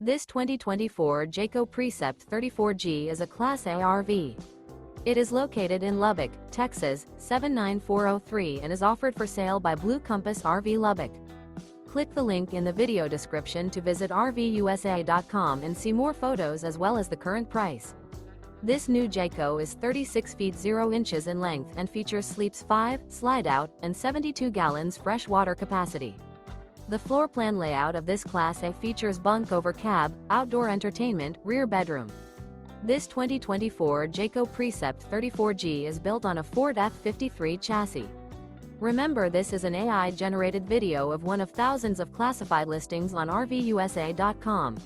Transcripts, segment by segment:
This 2024 Jayco Precept 34G is a Class A RV. It is located in Lubbock, Texas, 79403 and is offered for sale by Blue Compass RV Lubbock. Click the link in the video description to visit RVUSA.com and see more photos as well as the current price. This new Jayco is 36 feet 0 inches in length and features sleeps 5, slide-out, and 72 gallons fresh water capacity. The floor plan layout of this Class A features bunk over cab, outdoor entertainment, rear bedroom. This 2024 Jayco Precept 34G is built on a Ford F53 chassis. Remember, this is an AI-generated video of one of thousands of classified listings on RVUSA.com.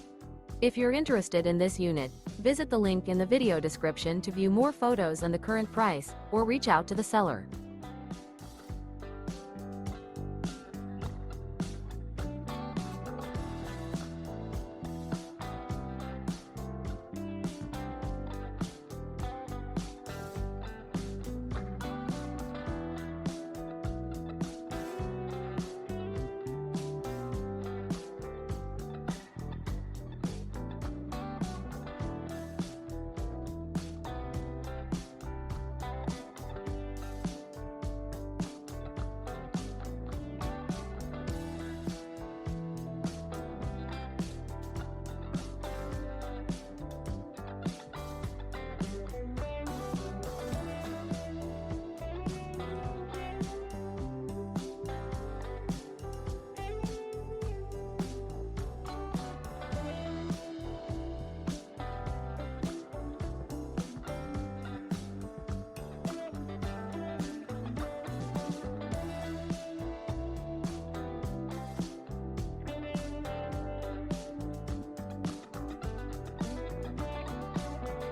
If you're interested in this unit, visit the link in the video description to view more photos and the current price, or reach out to the seller.